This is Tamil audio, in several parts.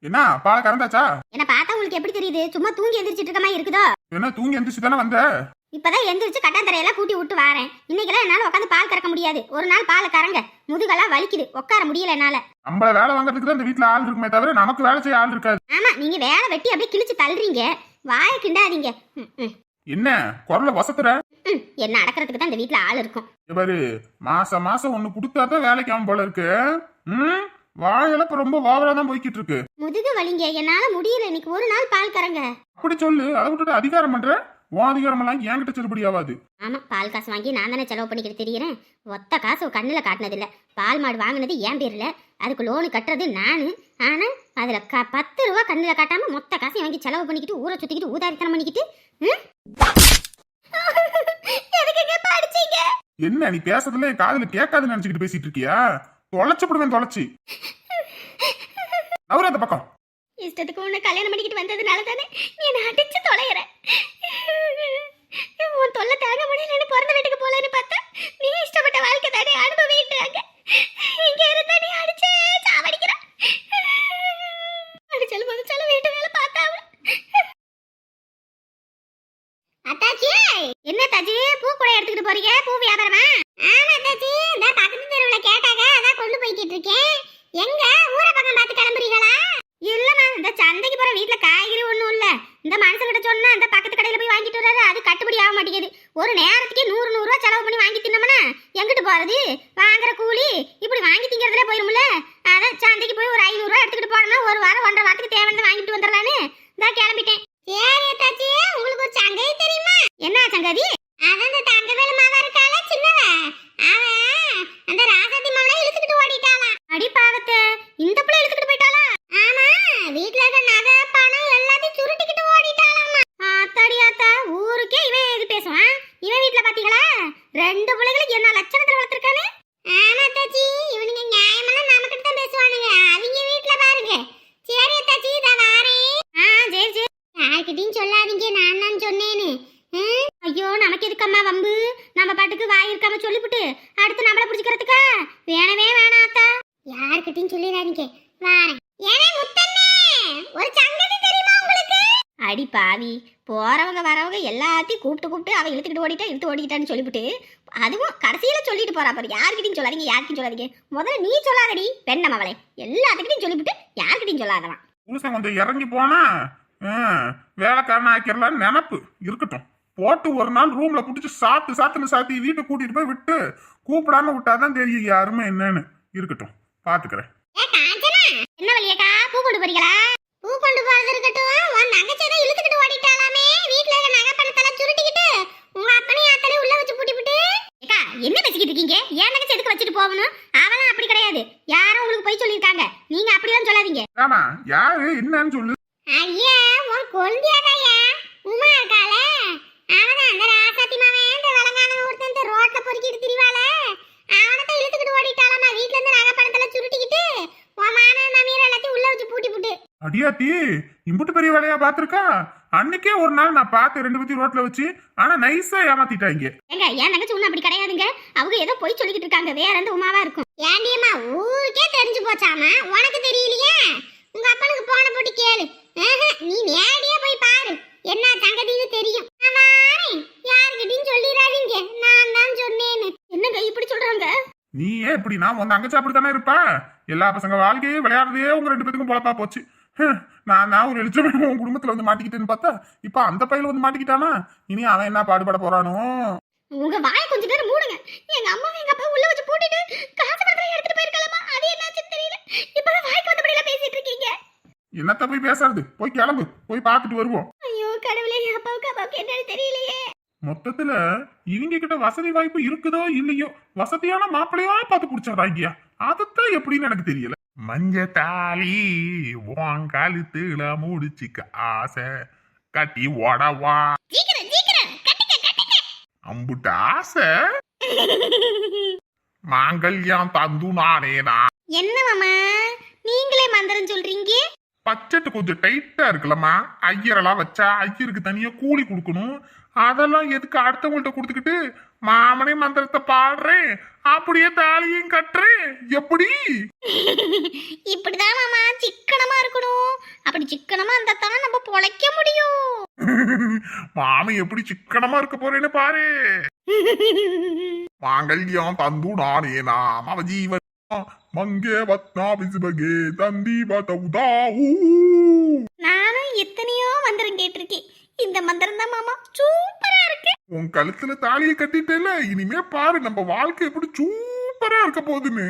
என்ன பால் கறந்தாச்சா? என்ன பார்த்தா உங்களுக்கு எப்படி தெரியுது? சும்மா தூங்கி எந்திரிச்சிட்டு இருக்க மாதிரி இருக்குதோ? என்ன தூங்கி எந்திரிச்சு தானே வந்த? இப்பதான் எந்திரிச்சு கட்டாந்தரையெல்லாம் கூட்டி விட்டு வாரேன். இன்னைக்கெல்லாம் என்னால உட்காந்து பால் கறக்க முடியாது. ஒரு நாள் பால் கறங்க, முதுகெல்லாம் வலிக்குது, உட்கார முடியல என்னால. நம்மள வேலை வாங்குறதுக்கு தான் இந்த வீட்டுல ஆள் இருக்குமே தவிர நமக்கு வேலை செய்ய ஆள் இருக்காது. ஆமா, நீங்க வேலை வெட்டி அப்படியே கிழிச்சு தள்ளுறீங்க. வாயை கிண்டாதீங்க. என்ன குரல வசத்துற? என்ன அடக்கிறதுக்கு தான் இந்த வீட்டுல ஆள் இருக்கும். பாரு, மாசம் மாசம் ஒண்ணு கொடுத்தாதான் வேலைக்கு ஆகும் போல இருக்கு. வாயெல்லாம் இப்ப ரொம்ப ஓவரா தான் போய்கிட்டு இருக்கு. முதுகு வலிங்க, என்னால முடியல. இன்னைக்கு ஒரு நாள் பால் கறங்க. அப்படி சொல்லு. அதை விட்டுட்டு அதிகாரம் பண்ற. உன் அதிகாரம் எல்லாம் என்கிட்ட செல்லுபடி ஆகாது. ஆமா, பால் காசு வாங்கி நான் தானே செலவு பண்ணிக்கிட்டு தெரியுறேன். ஒத்த காசு கண்ணுல காட்டினது இல்ல. பால் மாடு வாங்கினது என் பேர்ல, அதுக்கு லோனு கட்டுறது நானு. ஆனா அதுல 10 ரூபா கண்ணுல காட்டாம மொத்த காசு வாங்கி செலவு பண்ணிக்கிட்டு ஊரை சுத்திக்கிட்டு ஊதாரித்தனம் பண்ணிக்கிட்டு. என்ன நீ பேசுறதுல என் காதுல கேட்காதுன்னு நினைச்சுக்கிட்டு பேசிட்டு இருக்கியா? தொலைச்சு போடுவேன், தொலைச்சி. அவரு அந்த பக்கம் இஷ்டத்துக்கு உன்னை கல்யாணம் பண்ணிக்கிட்டு வந்ததுனால தானே நீ என்ன அடிச்சு தொலைகிற. உன் தொல்லை தாங்க முடியலன்னு பிறந்த வீட்டுக்கு போலன்னு பார்த்தா நீ இஷ்டப்பட்ட வாழ்க்கை தானே அனுபவிக்கிறாங்க. இங்க இருந்தா நீ அடிச்சே சாவடிக்கிற. அடிச்சல் முதச்சல வீட்டு வேலை பார்த்தா. அத்தாச்சி, என்ன தாச்சி பூ கூட எடுத்துக்கிட்டு போறீங்க? பூ வியாபாரமா? ஆமா தாச்சி, இந்த பக்கத்து தெருவுல கேட்டாங்க, அதான் கொண்டு போய்கிட்டு இருக்கேன். எங்க ஊர பக்கம் பார்த்து கிளம்புறீங்களா? இல்லம்மா, இந்த சந்தைக்கு போற வீட்டுல காய்கறி ஒண்ணும் இல்ல. இந்த மனுஷன்கிட்ட சொன்னா அந்த பக்கத்து கடையில போய் வாங்கிட்டு வர்றாரு. அது கட்டுப்படி ஆக மாட்டேங்குது. ஒரு நேரத்துக்கு 100 ரூபா செலவு பண்ணி வாங்கி தின்னோம்னா எங்கிட்டு போறது? வாங்குற கூலி இப்படி வாங்கி திங்கிறதுல போயிரும்ல. அதான் சந்தைக்கு போய் ஒரு 500 ரூபா எடுத்துக்கிட்டு போனோம்னா ஒரு வாரம் 1.5 வாரத்துக்கு தேவையானதை வாங்கிட்டு வந்துடலான்னு தான் கிளம்பிட்டேன். சரி தாச்சி, உங்களுக்கு ஒரு சங்கதி தெரியுமா? என்ன சங்கதி? அதான் இந்த தங்கவேலு மாவா இருக்கால சின்னவ, அவன் அந்த ராசாத்தி மாவனை இழுத்துக்கிட்டு ஓடிட்டாளாம். அடி பாவத்தை, இந்த பிள்ளை இழுத்துக்கிட்டு போயிட்டாளா? ஆமா, வீட்ல இருக்க நகை பணம் எல்லாத்தையும் சுருட்டிக்கிட்டு ஓடிட்டாளாமா. ஆத்தாடி ஆத்தா, ஊருக்கே இவன் எது பேசுவான்? இவன் வீட்ல பாத்தீங்களா 2 பிள்ளைகளுக்கு என்ன லட்சணத்துல வளர்த்திருக்கானு? ஆமா தாச்சி, இவனுங்க நியாயமெல்லாம் நமக்கிட்ட தான் பேசுவானுங்க. அவங்க வீட்ல பாருங்க. சரி தாச்சி, இத வாரேன். சரி சரி, யார்கிட்டயும் சொல்லாதீங்க நான் தான் சொன்னேன்னு. ஐயோ, நமக்கு எதுக்கம்மா வம்பு? நம்ம பாட்டுக்கு வாய் இருக்காம சொல்லிவிட்டு அடுத்து நம்மள புடிச்சுக்கிறதுக்கா? வேணவே வேணாத்தா, யார்கிட்டயும் சொல்லிடாதீங்க. வாரேன். ஏனே முத்தண்ணே, ஒரு சங்கதி தெரியுமா உங்களுக்கு? அடி பாவி, போறவங்க வரவங்க எல்லாத்தையும் கூப்பிட்டு அவ இழுத்துக்கிட்டு ஓடிட்டான்னு சொல்லிவிட்டு அதுவும் கடைசியில சொல்லிட்டு போறா பாரு. யார்கிட்டயும் சொல்லாதீங்க, யார்கிட்டயும் சொல்லாதீங்க. முதல்ல நீ சொல்லாதடி பெண்ணம் அவளை. எல்லாத்துக்கிட்டையும் சொல்லிவிட்டு யார்கிட்டயும் சொல்லாதவன். புருஷன் கொஞ்சம் இறங்கி போனா வேலைக்காரன் ஆக்கிடலான்னு நினப்பு இருக்கட்டும். போட்டு ஒரு நாள் ரூம்ல புடிச்சு சாத்தி வீட்டை கூட்டிட்டு போய் விட்டு கூப்பிடாம விட்டாதான் தெரியும் யாருமே என்னன்னு. இருக்கட்டும், பாத்துக்கிறேன். என்ன வழியக்கா, பூ கொண்டு போறீங்களா? பூ கொண்டு போறது இருக்கட்டும், உன் தங்கச்சி தான் இழுத்துக்கிட்டு ஓடிட்டாலாமே. வீட்ல இருக்க நகை பணத்தெல்லாம் சுருட்டிக்கிட்டு உங்க அப்பனையும் அத்தனையும் உள்ள வச்சு பூட்டிவிட்டு. ஏக்கா, என்ன பேசிக்கிட்டு இருக்கீங்க? ஏன் தங்கச்சி எதுக்கு வச்சுட்டு போகணும்? அவெல்லாம் அப்படி கிடையாது. யாரும் உங்களுக்கு போய் சொல்லியிருக்காங்க. நீங்க அப்படிலாம் சொல்லாதீங்க. ஆமா, யாரு என்னன்னு சொல்லு. ஐயா, உன் கொழுந்தியாதாயா உமா இருக்காள, அவதான் அந்த ராசாத்தி மாவன். இந்த வளங்கானவன் ஒருத்தன் இந்த ரோட்ல பொறுக்கிட்டு திரிவாள, அவனத்தை இழுத்துக்கிட்டு ஓடிட்டாலாமா. வீட்ல இருந்து நகை பணத்தெல்லாம் சுருட்டிக்கிட்டு உன் மாமன் மாமியார் எல்லாத்தையும் உள்ள வச்சு பூட்டி புட்டு. அடியாத்தி, இம்புட்டு பெரிய வேலையா பாத்துருக்கா? அன்னைக்கே ஒரு நாள் நான் பார்த்து 2 பேத்தையும் ரோட்ல வச்சு, ஆனா நைஸா ஏமாத்திட்டாங்க. ஏங்க, என் தங்கச்சி ஒண்ணு அப்படி கிடையாதுங்க. அவங்க ஏதோ போய் சொல்லிக்கிட்டு இருக்காங்க. வேற எந்த உமாவா இருக்கும்? ஏண்டியம்மா, ஊருக்கே தெரிஞ்சு போச்சாமா, உனக்கு தெரியலையே? உங்க அப்பனுக்கு போன போட்டு கேளு. நீ நேரடியா போய் பாரு, என்ன சங்கதின்னு தெரியும். யாருக்கிட்டையும் சொல்லிடாதீங்க, நான் தான் சொன்னேன்னு. என்னங்க இப்படி சொல்றாங்க? நீ ஏன் இப்படி? நான் உன் தங்கச்சி அப்படித்தானே இருப்பா. எல்லா பசங்க வாழ்க்கையே விளையாடுறதே உங்க 2 பேத்துக்கும் பொழப்பா போச்சு. நான் ஒரு எழுச்சமே உன் குடும்பத்துல வந்து மாட்டிக்கிட்டேன்னு பார்த்தா இப்ப அந்த பையில வந்து மாட்டிக்கிட்டானா? இனி அவன் என்ன பாடுபட போறானோ? உங்க வாய் கொஞ்ச நேரம் மூடுங்க. எங்க அம்மா எங்க அப்பா உள்ள வச்சு பூட்டிட்டு காசு பணத்தை எடுத்துட்டு போயிருக்கலாமா? அது என்னாச்சுன்னு தெரியல. இப்பதான் வாய்க்கு வந்தபடியெல்லாம் பேசிட்டு இருக்கீங்க. என்னத்த போய் பேசுறது? போய் கிளம்பு, போய் பார்த்துட்டு வருவோம். ஐயோ கடவுளே, அப்பாவுக்கு என்னன்னு தெரியலையே. மொத்தத்துல இவங்க கிட்ட வசதி வாய்ப்பு இருக்குதோ இல்லையோ, வசதியான மாப்பிள்ளையா பார்த்து புடிச்சாங்க. அதத்தான் எப்படின்னு எனக்கு தெரியல. மஞ்ச தாலி உன் கழுத்துல முடிச்சுக்க ஆசை, கட்டி ஓடவா அம்புட்ட ஆசை, மாங்கல்யம் தந்து நானேனா. என்ன மாமா, நீங்களே மந்திரம் சொல்றீங்க? பட்ஜெட் கொஞ்சம் டைட்டா இருக்குல்லம்மா. ஐயரெல்லாம் வச்சா ஐயருக்கு தனியா கூலி கொடுக்கணும். அதெல்லாம் எதுக்கு அடுத்தவங்கள்ட்ட கொடுத்துக்கிட்டு மாமனே மந்திரத்தை பாடுறேன், அப்படியே தாலியும் கட்டுறேன். எப்படி? இப்படிதான் மாமா சிக்கனமா இருக்கணும். சிக்கனமா இருந்தா தானே நம்ம பொழைக்க முடியும். மாமி எப்படி சிக்கனமா இருக்க போறேன்னு பாரு. மாங்கல்யம் தந்து நானே நாம ஜீவன் மங்கே பத்னா விசுபகே தந்தி பதவுதா. நானும் எத்தனையோ மந்திரம் கேட்டிருக்கேன். இந்த மந்திரம் தான் மாமா சூப்பரா இருக்கு. உன் கழுத்துல தாலியை கட்டிட்டேல, இனிமே பாரு நம்ம வாழ்க்கை எப்படி சூப்பரா இருக்க போகுதுன்னு.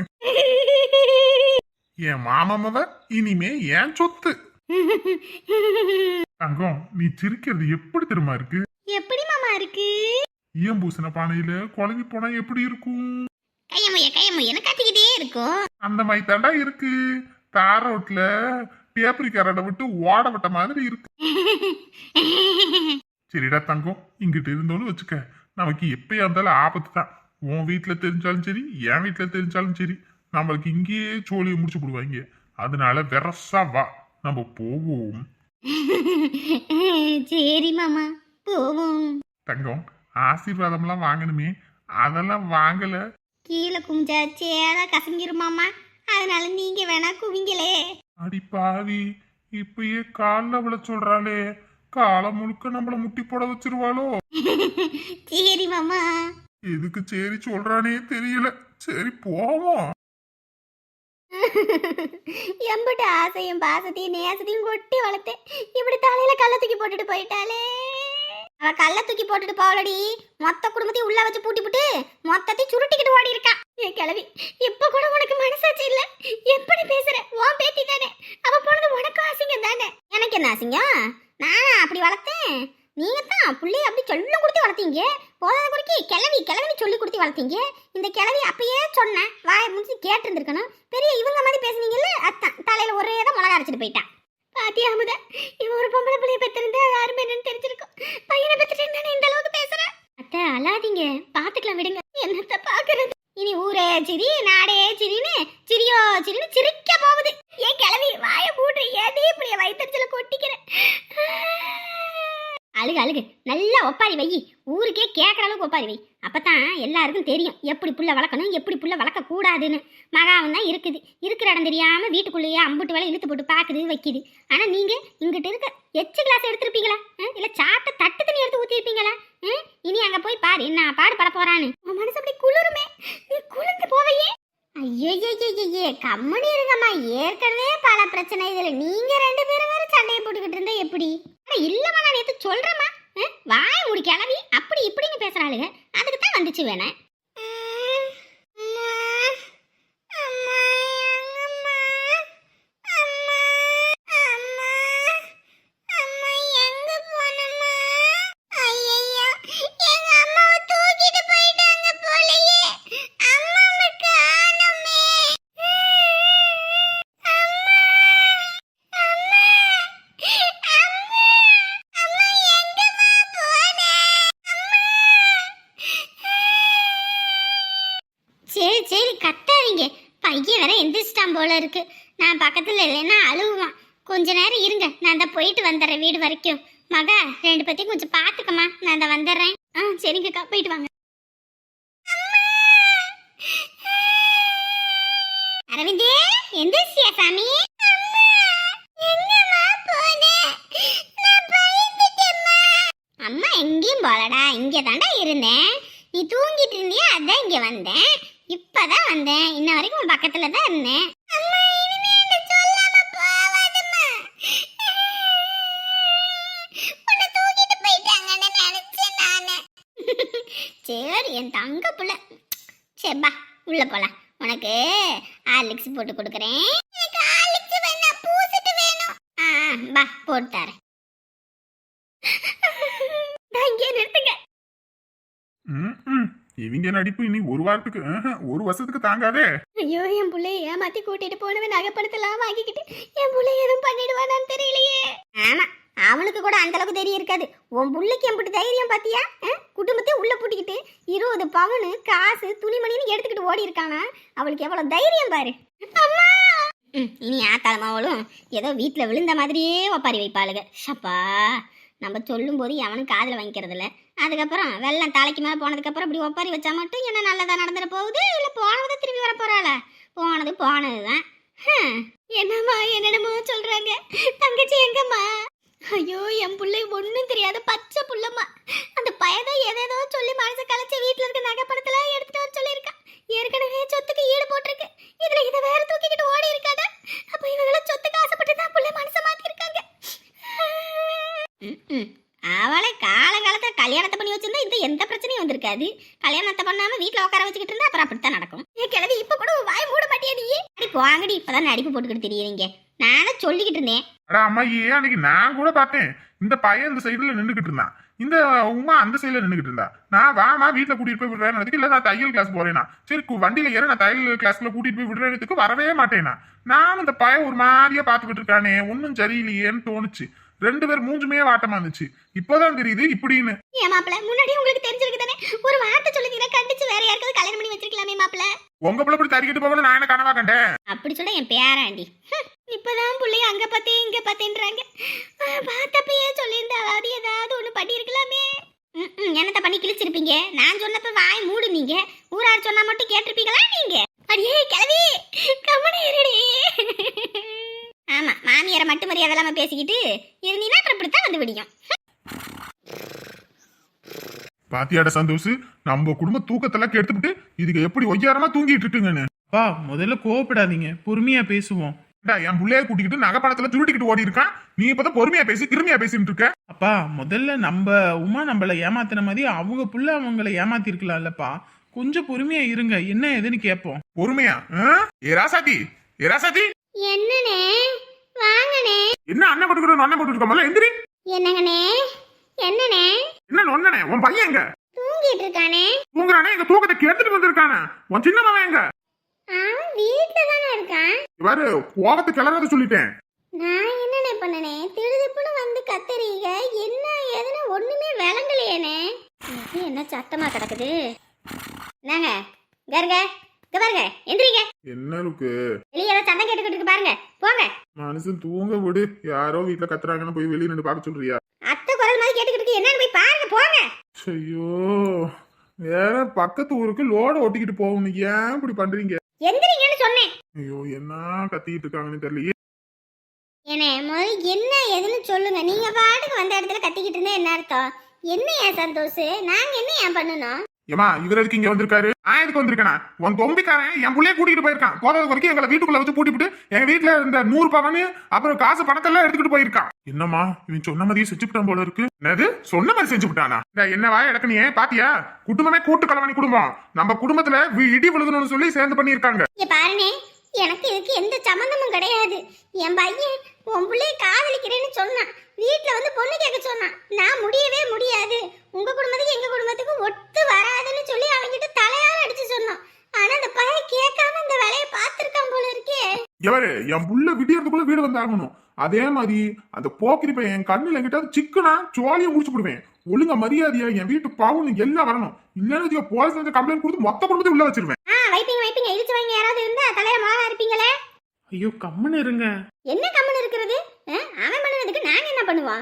என் மாமாமவ இனிமே ஏன் சொத்து. தங்கம், நீ சிரிக்கிறது எப்படி தெரியுமா இருக்கு? எப்படி மாமா இருக்கு? ஈயம் பூசின பானையில குழம்பி போனா எப்படி இருக்கும்? கையமுய கத்திக்கிட்டே இருக்கும். அந்த மாதிரி தாண்டா இருக்கு. தார் ரோட்ல பேப்பரி கரடை விட்டு ஓட விட்ட மாதிரி இருக்கு. சரிடா தங்கம், இங்கிட்டு இருந்தோன்னு வச்சுக்க, நமக்கு எப்பயா இருந்தாலும் ஆபத்து தான். உன் வீட்டுல தெரிஞ்சாலும் சரி, என் வீட்டுல தெரிஞ்சாலும் சரி, நம்மளுக்கு இங்கேயே சோழியை முடிச்சு போடுவாங்க. அதனால வெரசா வா, நம்ம போவோம். சரி மாமா, போவோம். தங்கம், ஆசீர்வாதம்லாம் வாங்கணுமே, அதெல்லாம் வாங்கல. கீழே குஞ்சா சேரா கசங்கிருமாமா, அதனால நீங்க வேணா குவிங்களே. அடி பாவி, இப்பயே கால்ல விழ சொல்றாளே, காலம் முழுக்க நம்மள முட்டி போட வச்சிருவாளோ. சரி மாமா. எதுக்கு சரி சொல்றானே தெரியல. சரி போவோம். எம்பிட்ட ஆசையும் பாசத்தையும் நேசத்தையும் கொட்டி வளர்த்தேன், இப்படி தலையில கள்ள தூக்கி போட்டுட்டு போயிட்டாளே. அவ கள்ள தூக்கி போட்டுட்டு போவலடி, மொத்த குடும்பத்தையும் உள்ள வச்சு பூட்டி புட்டு மொத்தத்தையும் சுருட்டிக்கிட்டு ஓடி இருக்கா. என் கிளவி, இப்ப கூட உனக்கு மனசாட்சி இல்ல. எப்படி பேசுற? உன் பேத்தி தானே, அவ போனது உனக்கு அசிங்கம் தானே. எனக்கு என்ன அசிங்கம்? நானா அப்படி வளர்த்தேன்? நீங்க தான் புள்ளைய அப்படி சொல்ல கொடுத்து வளர்த்தீங்க. போதாத குறைக்கு கிளவி கிளவின்னு சொல்லி கொடுத்து வளர்த்தீங்க. இந்த கிளவி அப்பயே சொன்னேன், வாயை முடிச்சு கேட்டு இருந்திருக்கணும். பெரிய இவங்க மாதிரி பேசுனீங்கல்ல, அத்தான் தலையில ஒரே தான் மிளகா அரைச்சிட்டு போயிட்டான். பாத்தியா அமுதா, இவன் ஒரு பொம்பளை பிள்ளைய பெற்றிருந்தா யாருமே என்னன்னு தெரிஞ்சிருக்கும். பையனை பெற்றுட்டு இந்த அளவுக்கு பேசுற. அத்தை அழாதீங்க, பாத்துக்கலாம் விடுங்க. என்னத்த பாக்குறது? இனி ஊரே சிரி நாடே சிரின்னு சிரியோ சிரின்னு சிரிக்க போகுது. ஏன் கிளவி வாய மூடு, ஏதே இப்படிய வயிற்றுல கொட்டிக்கிறேன். அழுகு அழுகு, நல்லா ஒப்பாரி வை, ஊருக்கே கேட்குற அளவுக்கு ஒப்பாரி வை. அப்பதான் எல்லாருக்கும் தெரியும் எப்படி புள்ள வளர்க்கணும், எப்படி புள்ள வளர்க்க கூடாதுன்னு. மகாவும் தான் இருக்குது, இருக்கிற இடம் தெரியாம வீட்டுக்குள்ளேயே அம்புட்டு வேலை இழுத்து போட்டு பாக்குது வைக்குது. ஆனா நீங்க இங்கிட்ட இருக்க எச்சு கிளாஸ் எடுத்திருப்பீங்களா, இல்ல சாப்பிட்ட தட்டு தண்ணி எடுத்து ஊத்திருப்பீங்களா? இனி அங்க போய் பாரு என்ன பாடு பட போறான்னு. உன் மனசு அப்படி குளிருமே, நீ குளிர்ந்து போவையே. ஐயே கம்மனி இருங்கம்மா, ஏற்கனவே பல பிரச்சனை. இதுல நீங்க ரெண்டு பேரும் வேற சண்டையை போட்டுக்கிட்டு இருந்தா எப்படி? இல்லம்மா, நான் நேத்து சொல்றேம்மா, வாய முடி கிளவி அப்படி இப்படின்னு பேசுறாளுங்க. அதுக்கு தான் வந்துச்சு வேணேன். சரி கத்தாதீங்க, பையன் வேற எந்திரிச்சிட்டான் போல இருக்கு. நான் பக்கத்துல இல்லைன்னா அழுவான். கொஞ்ச நேரம் இருங்க, நான் அந்த போயிட்டு வந்துடுறேன் வீடு வரைக்கும். மகா, ரெண்டு பத்தியும் கொஞ்சம் பாத்துக்கமா, நான் அந்த வந்துடுறேன். சரிங்கக்கா, போயிட்டு வாங்க. அரவிந்தே, எந்திரிச்சியா சாமி? அம்மா எங்கேயும் போலடா, இங்க தாண்டா இருந்தேன். நீ தூங்கிட்டு இருந்தியா, அதான் இங்க வந்தேன். இப்பதான் வந்தேன், இன்ன வரைக்கும் உன் பக்கத்துல தான் இருந்தேன். சரி என் தங்க புள்ள, சரிப்பா உள்ள போலாம். உனக்கு ஹார்லிக்ஸ் போட்டு கொடுக்குறேன். பா போட்டு தரேன். இங்கே நிறுத்துங்க. இவங்க நடிப்பு இனி ஒரு வாரத்துக்கு ஒரு வருஷத்துக்கு தாங்காதே. ஐயோ, என் பிள்ளைய ஏமாத்தி கூட்டிட்டு போனவன் நகைப்படத்தெல்லாம் வாங்கிக்கிட்டு என் பிள்ளைய எதுவும் பண்ணிடுவானான்னு தெரியலையே. ஆமா, அவனுக்கு கூட அந்த அளவுக்கு தெரிய இருக்காது. உன் பிள்ளைக்கு எப்படி தைரியம் பாத்தியா? குடும்பத்தையும் உள்ள பூட்டிக்கிட்டு 20 பவுனு காசு துணிமணின்னு எடுத்துக்கிட்டு ஓடி இருக்கானா? அவளுக்கு எவ்வளவு தைரியம் பாரு. அம்மா, இனி ஆத்தாளமாவளும் ஏதோ வீட்டுல விழுந்த மாதிரியே ஒப்பாரி வைப்பாளுங்க. ஷப்பா, நம்ம சொல்லும் போது எவனும் காதில் வாங்கிக்கிறது இல்லை. அதுக்கப்புறம் வெள்ளம் தலைக்கு மேலே போனதுக்கப்புறம் இப்படி ஒப்பாரி வச்சா மட்டும் என்ன நல்லதா நடந்துட போகுது, இல்லை போனதை திரும்பி வர போறாளா? போனது போனது தான். என்னம்மா என்னென்னமோ சொல்றாங்க. தங்கச்சி எங்க என் பிள்ளை ஒண்ணும் தெரியாத பச்சை புள்ளம்மா. அந்த பையதான் ஏதேதோ சொல்லி மனசு கலைச்சு வீட்டுல இருக்க நகைப்படத்துல எடுத்துட்டு வர சொல்லியிருக்கான். ஏற்கனவே சொத்துக்கு ஈடு போட்டிருக்கு. இதுல இதை வேற தூக்கிக்கிட்டு ஓடி இருக்காத. அப்ப இவங்கள சொத்துக்கு ஆசைப்பட்டு தான் புள்ள மனசை மாத்தி இருக்காங்க. அவளை காலகாலத்துல கல்யாணத்தை பண்ணி வச்சிருந்தா இந்த எந்த பிரச்சனையும் வந்திருக்காது. கல்யாணத்தை பண்ணாம வீட்டுல உட்கார வச்சுக்கிட்டு இருந்தா அப்புறம் அப்படித்தான் நடக்கும். என் கிழவி இப்ப கூட வாய் மூட மாட்டியா நீ? அடி போங்கடி, இப்பதான் அடிப்பு போட்டுக்கிட்டு தெரியுறீங்க. நானும் சொல்லிக்கிட்டு இருந்தேன். அட அம்மாயே, அன்னைக்கு நான் கூட பார்த்தேன். இந்த பையன் இந்த சைடுல நின்றுகிட்டு இருந்தான், இந்த உமா அந்த சைடுல நின்றுகிட்டு இருந்தா. நான் வாமா வீட்டுல கூட்டிட்டு போய் விடுறேன், இல்ல நான் தையல் கிளாஸ் போறேன்னா. சரி வண்டியில ஏற நான் தையல் கிளாஸ்ல கூட்டிட்டு போய் விடுறதுக்கு வரவே மாட்டேனா. நானும் இந்த பையன் ஒரு மாதிரியா பாத்துக்கிட்டு இருக்கானே, ஒன்னும் சரியில்லையேன்னு தோணுச்சு. 2 பேர் மூஞ்சுமே வாட்டமா இருந்துச்சு. இப்பதான் தெரியுது இப்படின்னு. ஏன் மாப்பிள்ள, முன்னாடி உங்களுக்கு தெரிஞ்சிருக்கு தானே? ஒரு வார்த்தை சொல்லுவீங்கன்னா கண்டிச்சு வேற யாருக்காவது கல்யாணம் பண்ணி வச்சிருக்கலாமே மாப்பிள்ள. உங்க பிள்ளை இப்படி தறிக்கிட்டு போகணும் நான் என்ன கனவா கண்டேன்? அப்படி சொல்ல என் பேராண்டி இப்பதான் பிள்ளைய அங்க பார்த்தேன் இங்க பார்த்தேன்றாங்க. பார்த்தப்பயே சொல்லியிருந்தாவது ஏதாவது ஒண்ணு பண்ணி இருக்கலாமே. என்னத்த பண்ணி கிழிச்சிருப்பீங்க? நான் சொன்னப்ப வாய் மூடு. நீங்க ஊரார் சொன்னா மட்டும் கேட்டிருப்பீங்களா நீங்க? அடியே கிளவி கம்மனே இருடி. ஆமா, மாமியாரை மட்டும் மரியாதை இல்லாம பேசிக்கிட்டு இருந்தீங்கன்னா அப்புறம் இப்படித்தான் வந்து விடியும். பாத்தியாட சந்தோஷ், நம்ம குடும்ப தூக்கத்தெல்லாம் கெடுத்துட்டு இதுக்கு எப்படி ஒய்யாரமா தூங்கிட்டு இருக்குங்கன்னு. அப்பா முதல்ல கோவப்படாதீங்க, பொறுமையா பேசுவோம். என் பிள்ளைய கூட்டிக்கிட்டு நகைப்பணத்துல திருட்டிக்கிட்டு ஓடி இருக்கான். நீ இப்பதான் பொறுமையா பேசி கிருமியா பேசிட்டு இருக்க. அப்பா முதல்ல நம்ம உமா நம்மள ஏமாத்தின மாதிரி அவங்க புள்ள அவங்கள ஏமாத்தி இருக்கலாம்லப்பா. கொஞ்சம் பொறுமையா இருங்க, என்ன ஏதுன்னு கேட்போம். பொறுமையா? ஏ ராசாத்தி, ஏ ராசாத்தி, என்னனே வாங்கனே. என்ன அண்ணன் போட்டுக்கிட்டு நொண்ணை போட்டுருக்க? முதல்ல எந்திரி. என்னங்கனே? என்னனே? என்ன நொண்ணனே? உன் பையன் எங்க? தூங்கிட்டு இருக்கானே. தூங்குறானே? எங்க தூக்கத்தை கெடுத்துட்டு வந்திருக்கானே. உன் சின்ன மகன் எங்க? அவன் வீட்டுல தானே இருக்கான். இவரு கோபத்தை கிளறத சொல்லிட்டேன். நான் என்னனே பண்ணனே? திடுதிப்புன்னு வந்து கத்துறீங்க. என்ன ஏதுன்னு ஒண்ணுமே விளங்கலையேனே. இது என்ன சத்தமா கிடக்குது? என்னங்க கருங்க இங்க பாருங்க, எந்திரிங்க. என்ன இருக்கு? வெளியே ஏதோ சண்டை கேட்டுக்கிட்டு இருக்கு பாருங்க, போங்க. மனுஷன் தூங்க விடு. யாரோ வீட்டுல கத்துறாங்கன்னு போய் வெளியே நின்று பார்க்க சொல்றியா? அத்தை குரல் மாதிரி கேட்டுக்கிட்டு இருக்கு, என்னன்னு போய் பாருங்க, போங்க. ஐயோ, வேற பக்கத்து ஊருக்கு லோட ஒட்டிக்கிட்டு போகணும். ஏன் இப்படி பண்றீங்க? எந்திரிங்கன்னு சொன்னேன். ஐயோ, என்ன கத்திக்கிட்டு இருக்காங்கன்னு தெரியலையே. ஏனே முதல்ல என்ன எதுன்னு சொல்லுங்க. நீங்க பாட்டுக்கு வந்த இடத்துல கத்திக்கிட்டு இருந்தா என்ன அர்த்தம்? என்ன ஏன் சந்தோஷ், நாங்க என்ன ஏன் பண்ணணும்? ஏமா இவர் எதுக்கு இங்க வந்திருக்காரு? நான் எதுக்கு வந்திருக்கேனா? உன் தொம்பிக்காரன் என் புள்ளைய கூட்டிட்டு போயிருக்கான். போறது வரைக்கும் எங்களை வீட்டுக்குள்ள வச்சு பூட்டிவிட்டு எங்க வீட்டுல இருந்த 100 பவன் அப்புறம் காசு பணத்தெல்லாம் எடுத்துக்கிட்டு போயிருக்கான். என்னம்மா இவன் சொன்ன மாதிரியே செஞ்சுட்டான் போல இருக்கு. என்னது சொன்ன மாதிரி செஞ்சு விட்டானா? என்ன வாய இடக்கணியே பாத்தியா? குடும்பமே கூட்டு கலவணி குடும்பம். நம்ம குடும்பத்துல இடி விழுகணும்னு சொல்லி சேர்ந்து பண்ணிருக்காங்க. பாருனே, எனக்கு இதுக்கு எந்த சம்பந்தமும் கிடையாது. என் பையன் உன் பிள்ளைய காதலிக்கிறேன்னு சொன்னான். வீட்டுல வந்து பொண்ணு கேட்க சொன்னான். நான் முடியவே முடியாது, உங்க குடும்பத்துக்கு எங்க குடும்பத்துக்கு ஒத்து வராதுன்னு சொல்லி அவங்கிட்ட தலையால அடிச்சு சொன்னான். ஆனா அந்த பையன் கேட்காம இந்த வேலையை பார்த்திருக்கான் போல இருக்கே. எவரு என் புள்ள விடியறதுக்குள்ள வீடு வந்து ஆகணும். அதே மாதிரி அந்த போக்கிரி பையன் என் கண்ணுல என்கிட்ட சிக்கனா சோழிய முடிச்சு போடுவேன். ஒழுங்கா மரியாதையா என் வீட்டு பாவம் எல்லாம் வரணும். இல்லன்னு போலீஸ் வந்து கம்ப்ளைண்ட் கொடுத்து மொத்த குடும்பத்தை உள்ள வச்சிருவேன். வைப்பீங்க இழுச்சு வாங்கி யாராவது இருந்தா தலையில மாவா இருப்பீங்களே. ஐயோ கம்முன்னு இருங்க. என்ன கம்மன் இருக்கிறது? அவன் பண்ணதுக்கு நாங்க என்ன பண்ணுவோம்?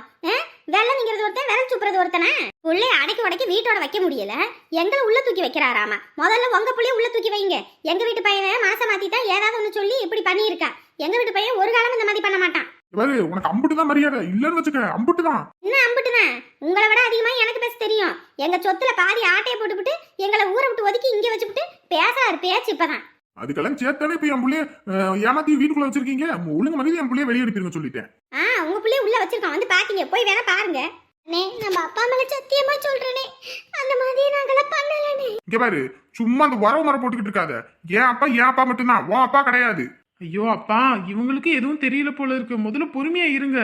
வெள்ளம் நீங்கிறது ஒருத்தன், விரல் சுப்புறது ஒருத்தனா? புள்ளைய அடைக்கி உடைக்கி வீட்டோட வைக்க முடியல, எங்களை உள்ள தூக்கி வைக்கிறாராமா. முதல்ல உங்க புள்ளைய உள்ள தூக்கி வைங்க. எங்க வீட்டு பையன் மனசை மாத்திட்டா ஏதாவது ஒண்ணு சொல்லி இப்படி பண்ணியிருக்கா. எங்க வீட்டு பையன் ஒரு காலம் இந்த மாதிரி பண்ண மாட்டான். உனக்கு அம்புட்டுதான் மரியாதை இல்லன்னு வச்சுக்க. அம்புட்டுதான். என்ன அம்புட்டுதான்? உங்களை விட அதிகமா எனக்கு பேச தெரியும். எங்க சொத்துல பாதி ஆட்டையை போட்டுவிட்டு எங்களை ஊரை விட்டு ஒதுக்கி இங்க வச்சுக்கிட்டு பேசாரு பேச்சு. இப்பதான் அதுக்கெல்லாம் சேர்த்தானே இப்ப என் புள்ளைய ஏமாத்தி வீட்டுக்குள்ள வச்சிருக்கீங்க. ஒழுங்கு மனித என் புள்ளைய வெளியே அனுப்பிடுங்க சொல்லிட்டேன். உங்க புள்ளைய உள்ள வச்சிருக்கோம், வந்து பாத்தீங்க, போய் வேணா பாருங்க. நம்ம அப்பா மேல சத்தியமா சொல்றேனே, அந்த மாதிரி நாங்கள பண்ணலனே. இங்க பாரு, சும்மா அந்த வரவு மரம் போட்டுக்கிட்டு இருக்காத. என் அப்பா மட்டும்தான், உன் அப்பா கிடையாது. ஐயோ அப்பா, இவங்களுக்கு எதுவும் தெரியல போல இருக்கு. முதல்ல பொறுமையா இருங்க,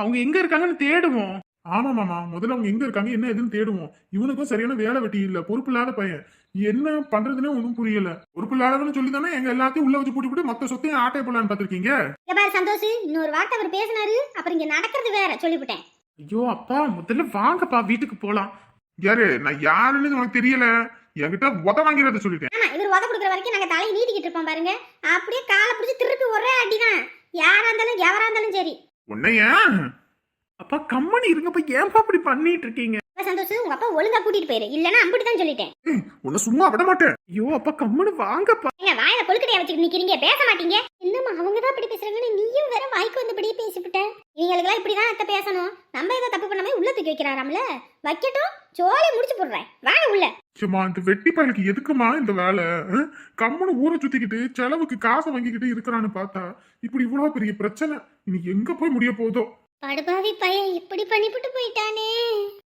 அவங்க எங்க இருக்காங்கன்னு தேடுவோம். ஆமா மாமா, முதல்ல அவங்க எங்க இருக்காங்க என்ன எதுன்னு தேடுவோம். இவனுக்கும் சரியான வேலை வெட்டி இல்ல, பொறுப்பு இல்லாத பையன். என்ன பண்றதுன்னே ஒன்றும் புரியல. பொறுப்பு இல்லாதவன்னு சொல்லி தானே எங்க எல்லாத்தையும் உள்ள வச்சு போட்டு மொத்த சொத்தையும் ஆட்டை போலான்னு பாத்திருக்கீங்க. சந்தோஷ், இன்னொரு வார்த்தை அவர் பேசினாரு, அப்புறம் இங்க நடக்கிறது வேற சொல்லிவிட்டேன். ஐயோ அப்பா, முதல்ல வாங்கப்பா வீட்டுக்கு போலாம். யாரு நான் யாருன்னு உனக்கு தெரியல. என்கிட்ட உத வாங்கிறத சொல்லிட்டேன். ஆமா, இவர் உத கொடுக்குற வரைக்கும் நாங்க தலையை நீட்டிக்கிட்டு இருப்போம் பாருங்க. அப்படியே காலை பிடிச்சி திருப்பி ஒரே அடிதான். யாரா இருந்தாலும் எவரா இருந்தாலும் சரி. உன்னைய அப்பா கம்மனி இருங்கப்பா, ஏன்பா அப்படி பண்ணிட்டு இருக்கீங்க? சந்தோஷ், உங்க அப்பா ஒழுங்கா கூட்டிட்டு போயிரு, இல்லன்னா அம்பிட்டு தான் சொல்லிட்டேன். உன்னை சும்மா விட மாட்டேன். ஐயோ அப்பா கம்முனு வாங்கப்பா. ஏங்க வாயில கொழுக்கட்டைய வச்சுட்டு நிக்கிறீங்க, பேச மாட்டீங்க. என்னம்மா அவங்க தான் இப்படி பேசுறாங்கன்னு நீயும் வேற வாய்க்கு வந்தபடியே பேசிவிட்ட. இவங்களுக்கெல்லாம் இப்படிதான் அத்தை பேசணும். நம்ம ஏதோ தப்பு பண்ணாம உள்ள தூக்கி வைக்கிறாராம்ல, வைக்கட்டும், சோலை முடிச்சு போடுறேன், வாங்க உள்ள. சும்மா இந்த வெட்டி பயலுக்கு எதுக்குமா இந்த வேலை? கம்முன்னு ஊரை சுத்திக்கிட்டு செலவுக்கு காசை வாங்கிக்கிட்டு இருக்கிறான்னு பார்த்தா இப்படி இவ்வளவு பெரிய பிரச்சனை. இன்னைக்கு எங்க போய் முடிய போதோ? படுபாவி பையன் இப்படி பண்ணிவிட்டு போயிட்டானே.